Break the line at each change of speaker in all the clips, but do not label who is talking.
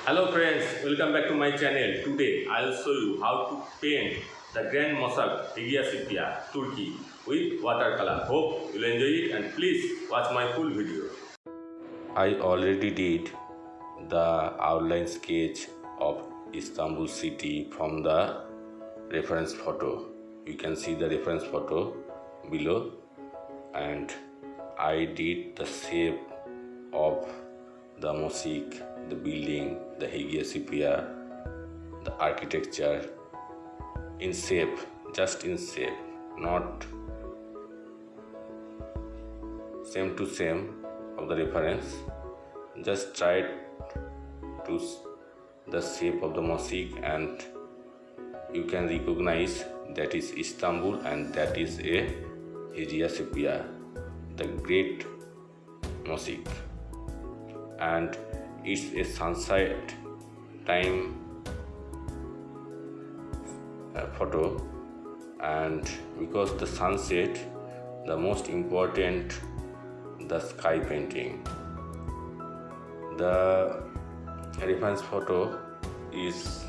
Hello friends, welcome back to my channel. Today I'll show you how to paint the Grand Mosque Hagia Sophia, Turkey with watercolor. Hope you'll enjoy it and please watch my full video. I already did the outline sketch of Istanbul city from the reference photo. You can see the reference photo below, and I did the shape of the mosque, the building, the Hagia Sophia, the architecture in shape, just in shape, not same to same of the reference. Just try to the shape of the mosque and you can recognize that is Istanbul and that is a Hagia Sophia, the great mosque. And it's a sunset time photo, and because the sunset, the most important, the sky painting. The reference photo is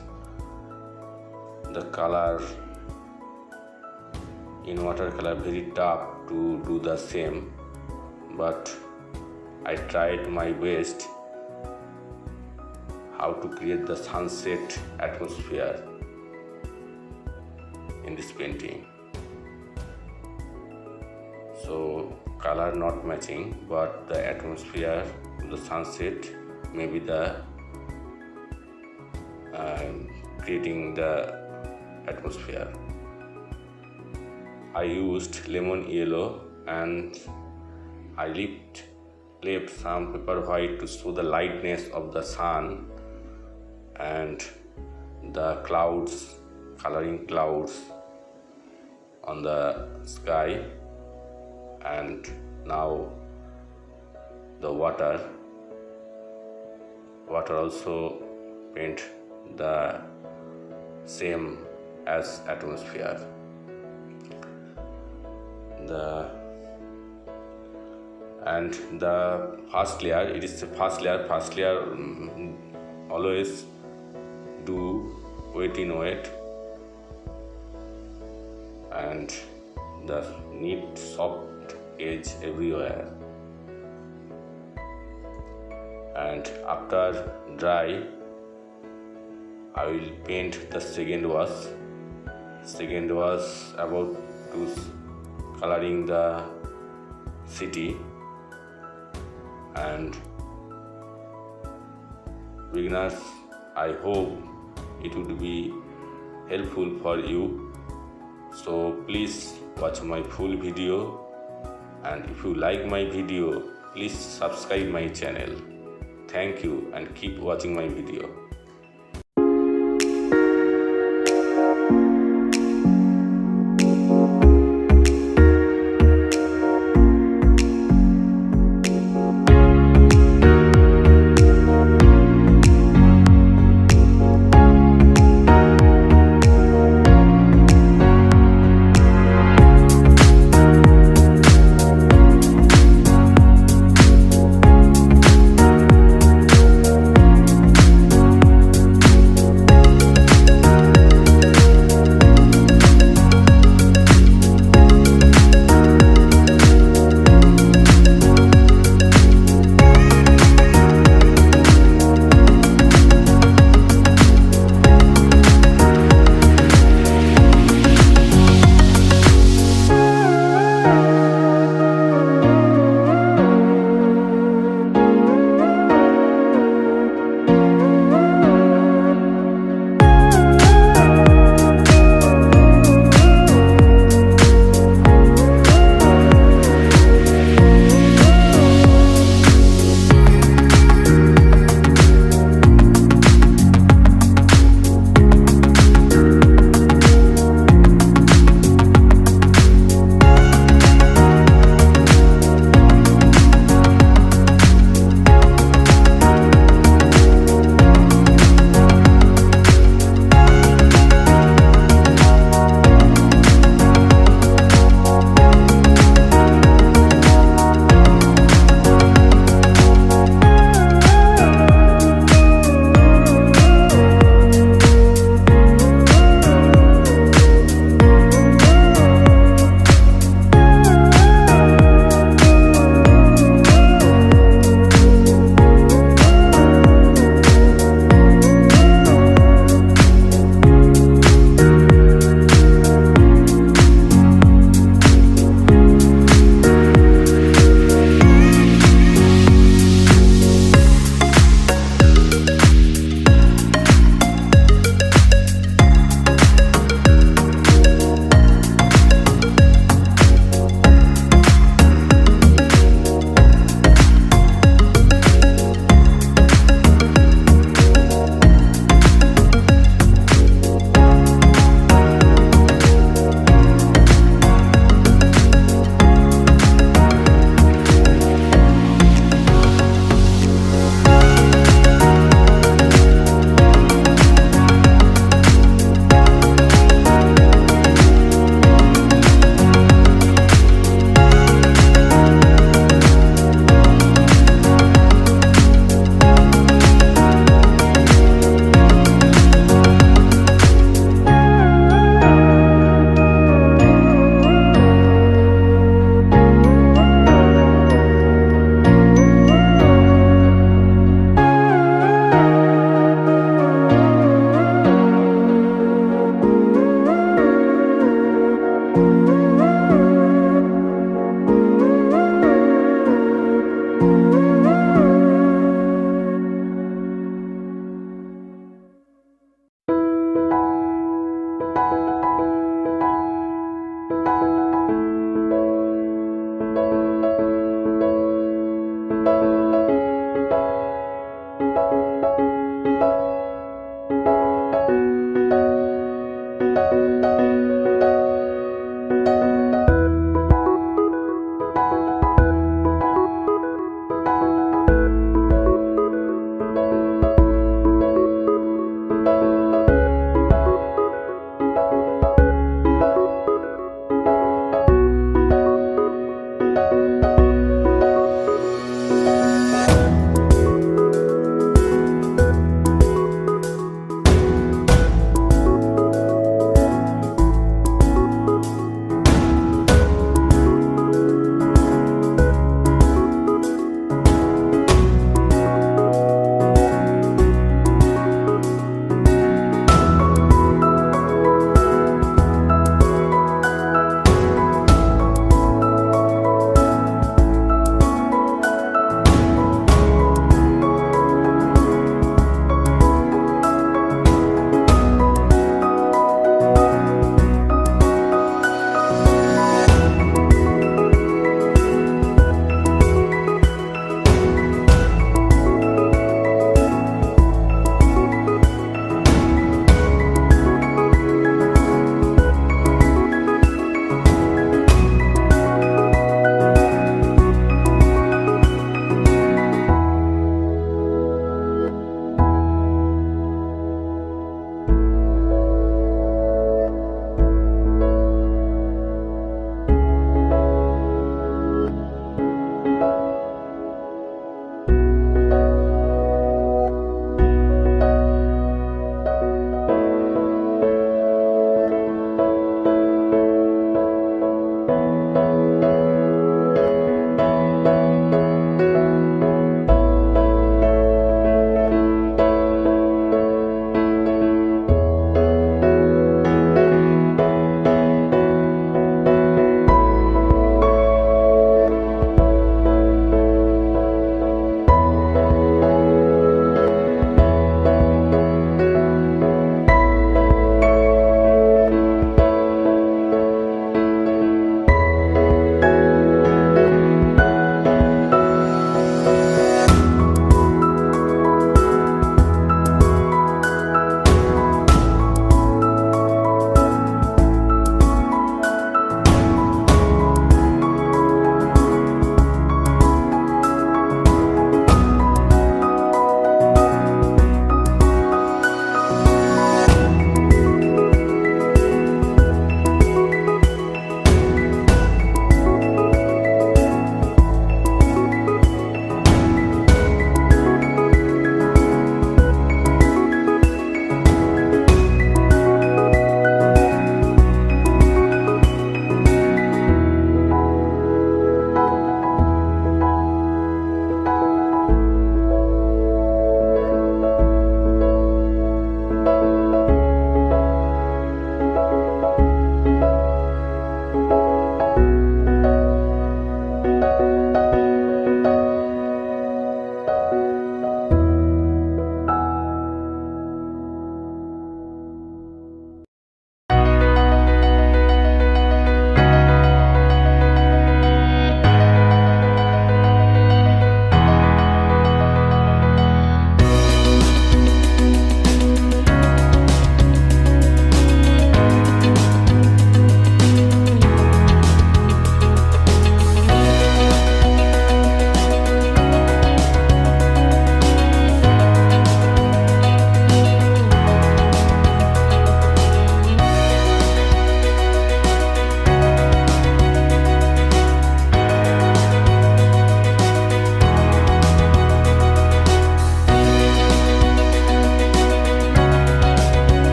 the color in watercolor, very tough to do the same, but I tried my best how to create the sunset atmosphere in this painting. So color not matching, but the atmosphere, the sunset, maybe the creating the atmosphere. I used lemon yellow and I left some paper white to show the lightness of the sun and the clouds, coloring clouds on the sky, and now the water also paint the same as atmosphere. And the first layer, it is the first layer always do wet in wet, and the neat soft edge everywhere, and after dry I will paint the second wash about to coloring the city. And beginners, I hope it would be helpful for you, so please watch my full video, and if you like my video, please subscribe my channel. Thank you and keep watching my video.